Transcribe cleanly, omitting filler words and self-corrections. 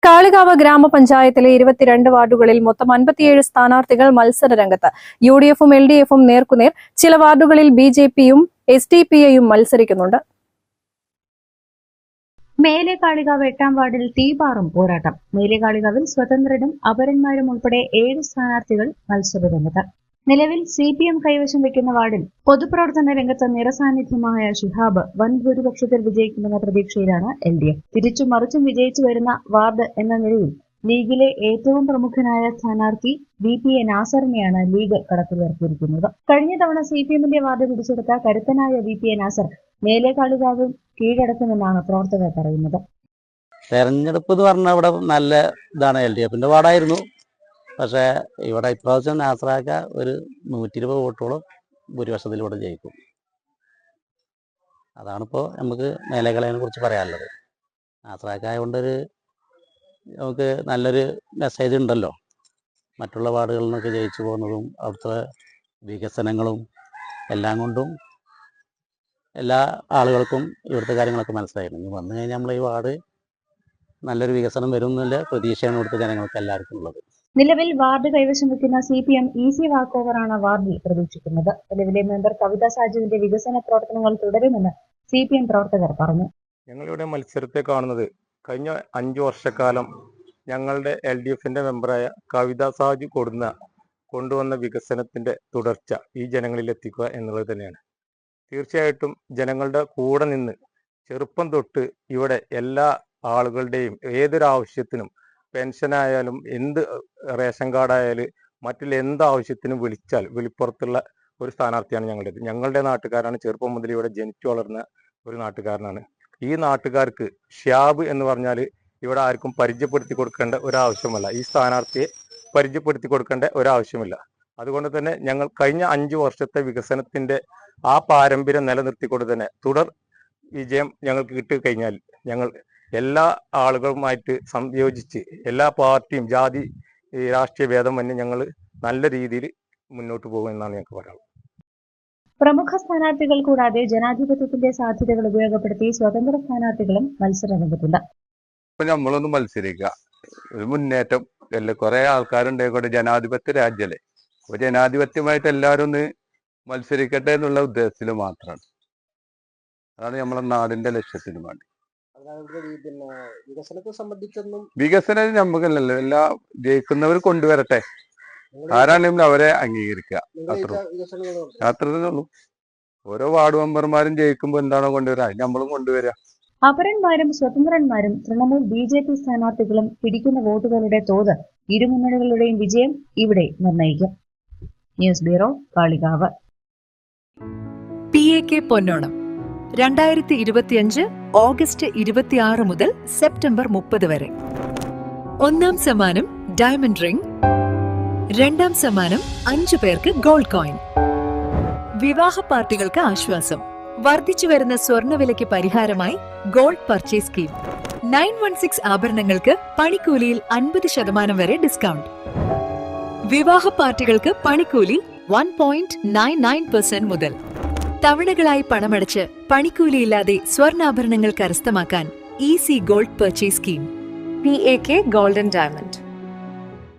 കാളികാവ് ഗ്രാമപഞ്ചായത്തിലെ 22 വാർഡുകളിൽ മൊത്തം 57 സ്ഥാനാർത്ഥികൾ മത്സര രംഗത്ത്. UDF-ഉം LDF-ഉം നേർക്കുനേർ. ചില വാർഡുകളിൽ BJP-യും SDPI-യും മത്സരിക്കുന്നുണ്ട്. മേലെകാളികാവ് 8-ാം വാർഡിൽ തീപാറും പോരാട്ടം. മേലെകാളികാവിൽ സ്വതന്ത്രരും അപരന്മാരും ഉൾപ്പെടെ 7 സ്ഥാനാർത്ഥികൾ മത്സരരംഗത്ത്. നിലവിൽ CPM കൈവശം വയ്ക്കുന്ന വാർഡിൽ പൊതുപ്രവർത്തന രംഗത്ത് നിറസാന്നിധ്യമായ ഷിഹാബ് വൻ ഭൂരിപക്ഷത്തിൽ വിജയിക്കുമെന്ന പ്രതീക്ഷയിലാണ് LDF. തിരിച്ചും മറിച്ചും വിജയിച്ചു വരുന്ന വാർഡ് എന്ന നിലയിൽ ലീഗിലെ ഏറ്റവും പ്രമുഖനായ സ്ഥാനാർത്ഥി VPA നാസറിനെയാണ് ലീഗ് കളത്തിലിറക്കിയിരിക്കുന്നത്. കഴിഞ്ഞ തവണ CPM-ന്റെ വാർഡ് പിടിച്ചെടുത്ത കരുത്തനായ VPA നാസർ മേലെകാളികാവ് കീഴടക്കുമെന്നാണ് പ്രവർത്തകർ പറയുന്നത്. തെരഞ്ഞെടുപ്പ് എന്ന് പറഞ്ഞാൽ ഇവിടെ നല്ല ഇതാണ്. LDF-ന്റെ വാർഡായിരുന്നു. പക്ഷേ ഇവിടെ ഇപ്രാവശ്യം നാസറാക്ക ഒരു 120 വോട്ടോളം ഭൂരിപക്ഷത്തിലൂടെ ജയിക്കും. അതാണിപ്പോൾ നമുക്ക് മേലെകളയെ കുറിച്ച് പറയാനുള്ളത്. നാസറാക്ക ആയതുകൊണ്ടൊരു നമുക്ക് നല്ലൊരു മെസ്സേജ് ഉണ്ടല്ലോ. മറ്റുള്ള വാർഡുകളിൽ നിന്നൊക്കെ ജയിച്ചു പോകുന്നതും അവിടുത്തെ വികസനങ്ങളും എല്ലാം കൊണ്ടും എല്ലാ ആളുകൾക്കും ഇവിടുത്തെ കാര്യങ്ങളൊക്കെ മനസ്സിലായിരുന്നു. ഇനി വന്നു കഴിഞ്ഞാൽ നമ്മൾ ഈ വാർഡ് നല്ലൊരു വികസനം വരും എന്നുള്ള പ്രതീക്ഷയാണ് ഇവിടുത്തെ ജനങ്ങൾക്ക് എല്ലാവർക്കും ഉള്ളത്. നിലവിൽ വാർഡ് കൈവശം വയ്ക്കുന്ന CPM ഈസി വാക്ക് ഓവറാണ് വാർഡിൽ പ്രതീക്ഷിക്കുന്നത്. നിലവിലെ മെമ്പർ കവിത സാജുവിന്റെ വികസന പ്രവർത്തനങ്ങൾ തുടരുമെന്ന് CPM പ്രവർത്തകർ പറഞ്ഞു. ഞങ്ങളിവിടെ മത്സരത്തെ കാണുന്നത് കഴിഞ്ഞ 5 വർഷക്കാലം ഞങ്ങളുടെ LDF-ന്റെ മെമ്പറായ കവിത സാജു കൊണ്ടുവന്ന വികസനത്തിന്റെ തുടർച്ച ഈ ജനങ്ങളിൽ എത്തിക്കുക എന്നുള്ളത് തന്നെയാണ്. തീർച്ചയായിട്ടും ജനങ്ങളുടെ കൂടെ നിന്ന് ചെറുപ്പം തൊട്ട് ഇവിടെ എല്ലാ ആളുകളുടെയും ഏതൊരു ആവശ്യത്തിനും പെൻഷനായാലും എന്ത് റേഷൻ കാർഡായാലും മറ്റുള്ള എന്ത് ആവശ്യത്തിനും വിളിച്ചാൽ വിളിപ്പുറത്തുള്ള ഒരു സ്ഥാനാർത്ഥിയാണ് ഞങ്ങളുടേത്. ഞങ്ങളുടെ നാട്ടുകാരാണ്. ചെറുപ്പം മുതൽ ഇവിടെ ജനിച്ചു വളർന്ന ഒരു നാട്ടുകാരനാണ്. ഈ നാട്ടുകാർക്ക് ഷിയാബ് എന്ന് പറഞ്ഞാൽ ഇവിടെ ആർക്കും പരിചയപ്പെടുത്തി കൊടുക്കേണ്ട ഒരാവശ്യമല്ല. ഈ സ്ഥാനാർത്ഥിയെ പരിചയപ്പെടുത്തി കൊടുക്കേണ്ട ഒരാവശ്യമില്ല. അതുകൊണ്ട് തന്നെ ഞങ്ങൾ കഴിഞ്ഞ 5 വർഷത്തെ വികസനത്തിന്റെ ആ പാരമ്പര്യം നിലനിർത്തിക്കൊണ്ട് തന്നെ തുടർ വിജയം ഞങ്ങൾക്ക് കിട്ടിക്കഴിഞ്ഞാൽ ഞങ്ങൾ എല്ലാ ആളുകളുമായിട്ട് സംയോജിച്ച് എല്ലാ പാർട്ടിയും ജാതി രാഷ്ട്രീയ ഭേദമന്യേ ഞങ്ങൾ നല്ല രീതിയിൽ മുന്നോട്ട് പോകുമെന്നാണ് ഞങ്ങൾക്ക് പറയാനുള്ളത്. പ്രമുഖ സ്ഥാനാർത്ഥികൾ കൂടാതെ ജനാധിപത്യത്തിന്റെ സാധ്യതകൾ ഉപയോഗപ്പെടുത്തി സ്വതന്ത്ര സ്ഥാനാർത്ഥികളും മത്സര രംഗത്തുണ്ട്. ഇപ്പൊ നമ്മളൊന്ന് മത്സരിക്കുക, ഒരു മുന്നേറ്റം അല്ലേ, കുറെ ആൾക്കാരുണ്ടായിക്കോട്ടെ, ജനാധിപത്യ രാജ്യമല്ലേ. അപ്പൊ ജനാധിപത്യമായിട്ട് എല്ലാവരും ഒന്ന് മത്സരിക്കട്ടെ എന്നുള്ള ഉദ്ദേശത്തിൽ മാത്രമാണ്. അതാണ് നമ്മളെ നാടിന്റെ ലക്ഷ്യത്തിന് വേണ്ടി. വികസനത്തെ സംബന്ധിച്ചൊന്നും വികസനം നമുക്കല്ലല്ലോ, എല്ലാ ജയിക്കുന്നവർ കൊണ്ടുവരട്ടെ, ആരാണെങ്കിലും അവരെ അംഗീകരിക്കുക, അത്രേ ഉള്ളൂ. ഓരോ വാർഡ് മെമ്പർമാരും ജയിക്കുമ്പോൾ എന്താണോ കൊണ്ടുവരിക നമ്മളും കൊണ്ടുവരിക. അപരന്മാരും സ്വതന്ത്രന്മാരും തൃണമൂൽ BJP സ്ഥാനാർത്ഥികളും പിടിക്കുന്ന വോട്ടുകളുടെ തോത് ഇരുമുന്നണികളുടെയും വിജയം ഇവിടെ നിർണ്ണയിക്കും. News bureau, Kalikavu. PAK പൊന്നോണം 2025 ഓഗസ്റ്റ് 26 മുതൽ സെപ്റ്റംബർ 30 വരെ. 1-ാം സമ്മാനം ഡയമണ്ട് റിംഗ്, 2-ാം സമ്മാനം 5 പേർക്ക് ഗോൾഡ് കോയിൻ. വിവാഹ പാർട്ടികൾക്ക് ആശ്വാസം. വർദ്ധിച്ചുവരുന്ന സ്വർണ്ണവിലയ്ക്ക് പരിഹാരമായി ഗോൾഡ് പർച്ചേസ് സ്കീം. 916 ആഭരണങ്ങൾക്ക് പണിക്കൂലിയിൽ 50% വരെ ഡിസ്കൗണ്ട്. വിവാഹ പാർട്ടികൾക്ക് പണിക്കൂലി 1.99% മുതൽ. തവണകളായി പണമടച്ച് പണിക്കൂലിയില്ലാതെ സ്വർണ്ണാഭരണങ്ങൾ കരസ്ഥമാക്കാൻ easy gold purchase scheme. PAK golden diamond.